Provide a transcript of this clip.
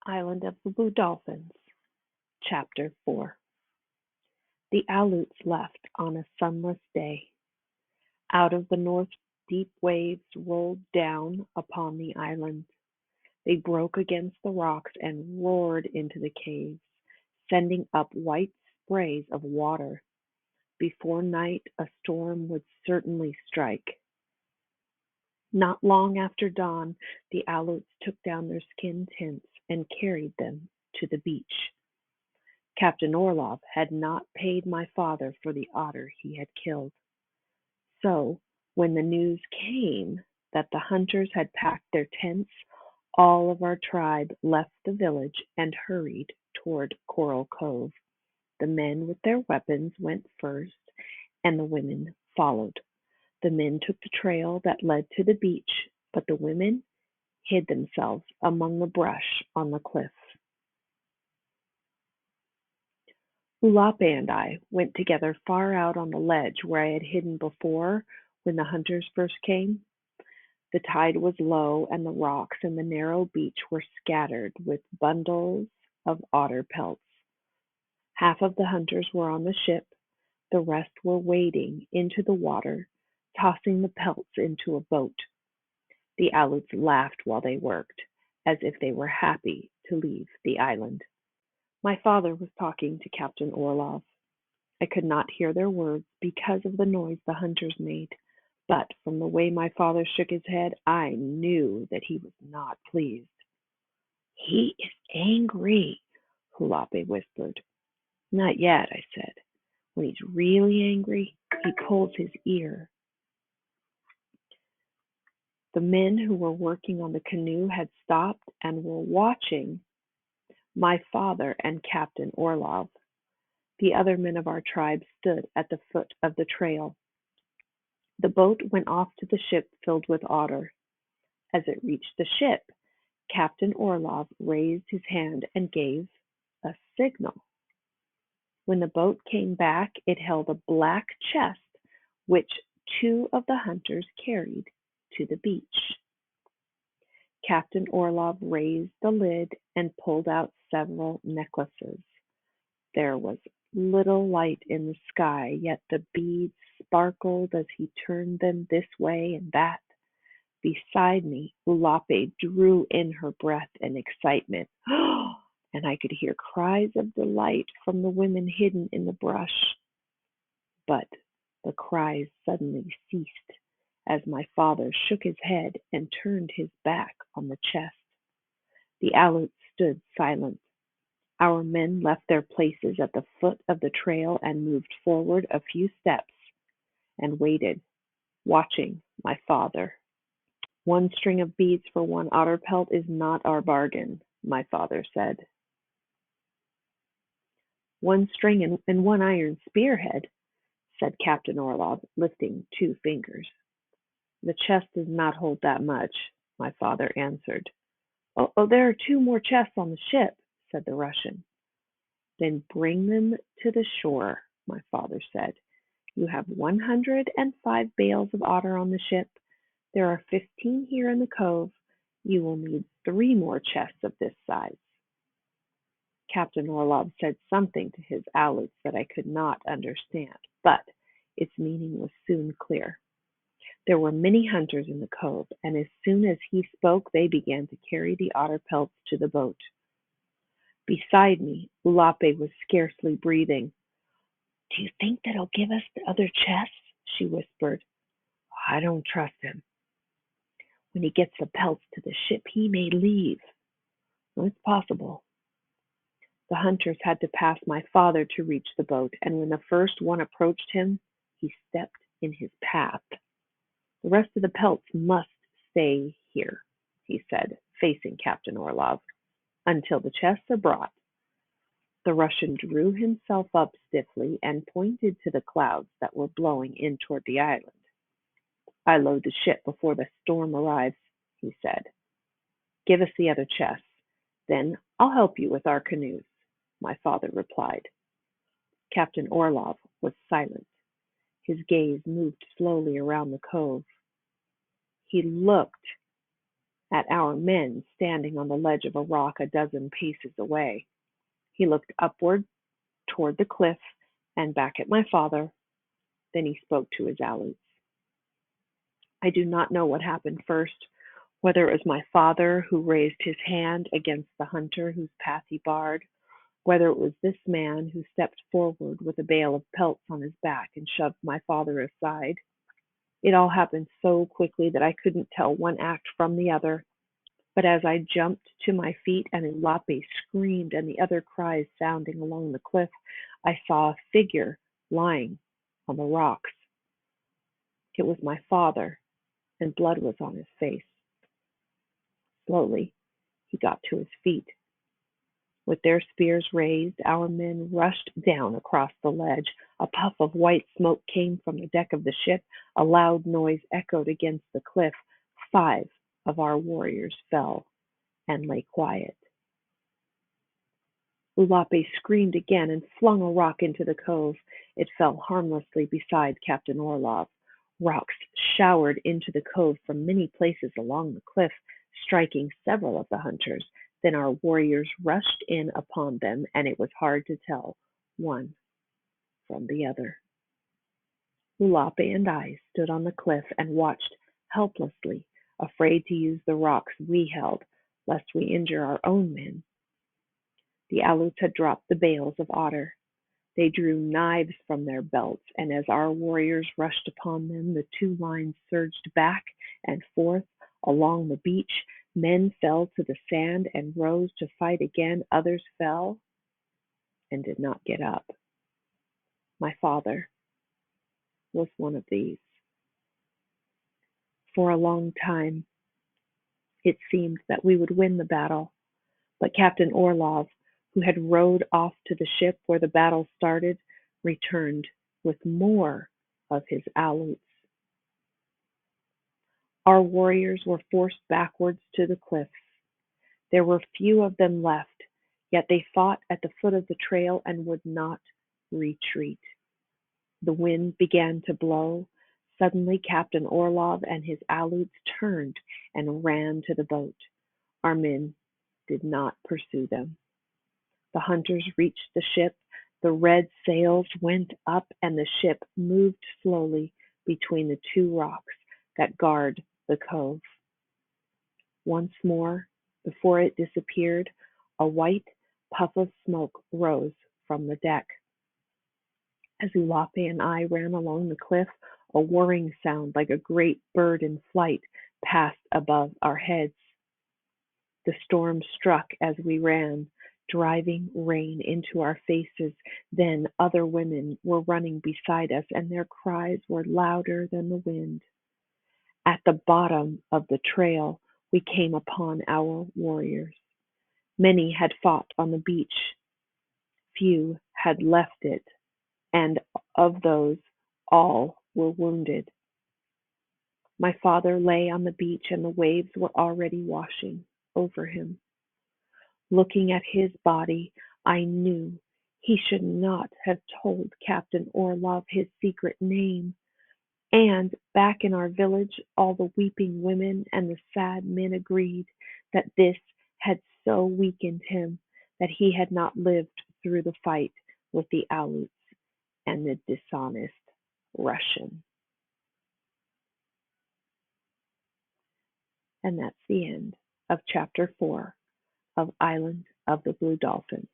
Island of the Blue Dolphins, Chapter 4. The Aleuts left on a sunless day. Out of the north deep waves rolled down upon the island. They broke against the rocks and roared into the caves, sending up white sprays of water. Before night a storm would certainly strike. Not long after dawn the Aleuts took down their skin tents and carried them to the beach. Captain Orlov had not paid my father for the otter he had killed. So, when the news came that the hunters had packed their tents, all of our tribe left the village and hurried toward Coral Cove. The men with their weapons went first, and the women followed. The men took the trail that led to the beach, but the women hid themselves among the brush on the cliff. Ulape and I went together far out on the ledge where I had hidden before when the hunters first came. The tide was low, and the rocks in the narrow beach were scattered with bundles of otter pelts. Half of the hunters were on the ship, the rest were wading into the water, tossing the pelts into a boat. The Aleuts laughed while they worked, as if they were happy to leave the island. My father was talking to Captain Orlov. I could not hear their words because of the noise the hunters made, but from the way my father shook his head, I knew that he was not pleased. "He is angry," Hulape whispered. "Not yet," I said. "When he's really angry, he pulls his ear." The men who were working on the canoe had stopped and were watching my father and Captain Orlov. The other men of our tribe stood at the foot of the trail. The boat went off to the ship filled with otter. As it reached the ship, Captain Orlov raised his hand and gave a signal. When the boat came back, it held a black chest which two of the hunters carried to the beach. Captain Orlov raised the lid and pulled out several necklaces. There was little light in the sky, yet the beads sparkled as he turned them this way and that. Beside me, Ulape drew in her breath in excitement, and I could hear cries of delight from the women hidden in the brush. But the cries suddenly ceased as my father shook his head and turned his back on the chest. The Aleuts stood silent. Our men left their places at the foot of the trail and moved forward a few steps and waited, watching my father. "One string of beads for one otter pelt is not our bargain," my father said. "One string and one iron spearhead," said Captain Orlov, lifting two fingers. "The chest does not hold that much," my father answered. "Oh, there are two more chests on the ship," said the Russian. "Then bring them to the shore," my father said. "You have 105 bales of otter on the ship. There are 15 here in the cove. You will need 3 more chests of this size." Captain Orlov said something to his Aleuts that I could not understand, but its meaning was soon clear. There were many hunters in the cove, and as soon as he spoke they began to carry the otter pelts to the boat. Beside me, Ulape was scarcely breathing. "Do you think that he'll give us the other chests?" she whispered. "I don't trust him. When he gets the pelts to the ship, he may leave." "It's possible." The hunters had to pass my father to reach the boat, and when the first one approached him, he stepped in his path. "The rest of the pelts must stay here," he said, facing Captain Orlov, "until the chests are brought." The Russian drew himself up stiffly and pointed to the clouds that were blowing in toward the island. "I load the ship before the storm arrives," he said. "Give us the other chests. Then I'll help you with our canoes," my father replied. Captain Orlov was silent. His gaze moved slowly around the cove. He looked at our men standing on the ledge of a rock a dozen paces away. He looked upward toward the cliff and back at my father. Then he spoke to his Aleuts. I do not know what happened first, whether it was my father who raised his hand against the hunter whose path he barred, whether it was this man who stepped forward with a bale of pelts on his back and shoved my father aside. It all happened so quickly that I couldn't tell one act from the other. But as I jumped to my feet and Ulape screamed and the other cries sounding along the cliff, I saw a figure lying on the rocks. It was my father, and blood was on his face. Slowly, he got to his feet. With their spears raised, our men rushed down across the ledge. A puff of white smoke came from the deck of the ship. A loud noise echoed against the cliff. 5 of our warriors fell and lay quiet. Ulape screamed again and flung a rock into the cove. It fell harmlessly beside Captain Orlov. Rocks showered into the cove from many places along the cliff, striking several of the hunters. Then our warriors rushed in upon them, and it was hard to tell one from the other. Ulape and I stood on the cliff and watched helplessly, afraid to use the rocks we held, lest we injure our own men. The Aleuts had dropped the bales of otter. They drew knives from their belts, and as our warriors rushed upon them, the 2 lines surged back and forth along the beach. Men fell to the sand and rose to fight again. Others fell and did not get up. My father was one of these. For a long time, it seemed that we would win the battle, but Captain Orlov, who had rowed off to the ship where the battle started, returned with more of his Aleuts. Our warriors were forced backwards to the cliffs. There were few of them left, yet they fought at the foot of the trail and would not retreat. The wind began to blow. Suddenly Captain Orlov and his Aleuts turned and ran to the boat. Our men did not pursue them. The hunters reached the ship. The red sails went up, and the ship moved slowly between the 2 rocks that guard the cove. Once more, before it disappeared, a white puff of smoke rose from the deck. As Ulape and I ran along the cliff, a whirring sound like a great bird in flight passed above our heads. The storm struck as we ran, driving rain into our faces. Then other women were running beside us, and their cries were louder than the wind. At the bottom of the trail, we came upon our warriors. Many had fought on the beach. Few had left it, and of those, all were wounded. My father lay on the beach, and the waves were already washing over him. Looking at his body, I knew he should not have told Captain Orlov his secret name. And back in our village, all the weeping women and the sad men agreed that this had so weakened him that he had not lived through the fight with the Aleuts and the dishonest Russian. And that's the end of chapter 4 of Island of the Blue Dolphins.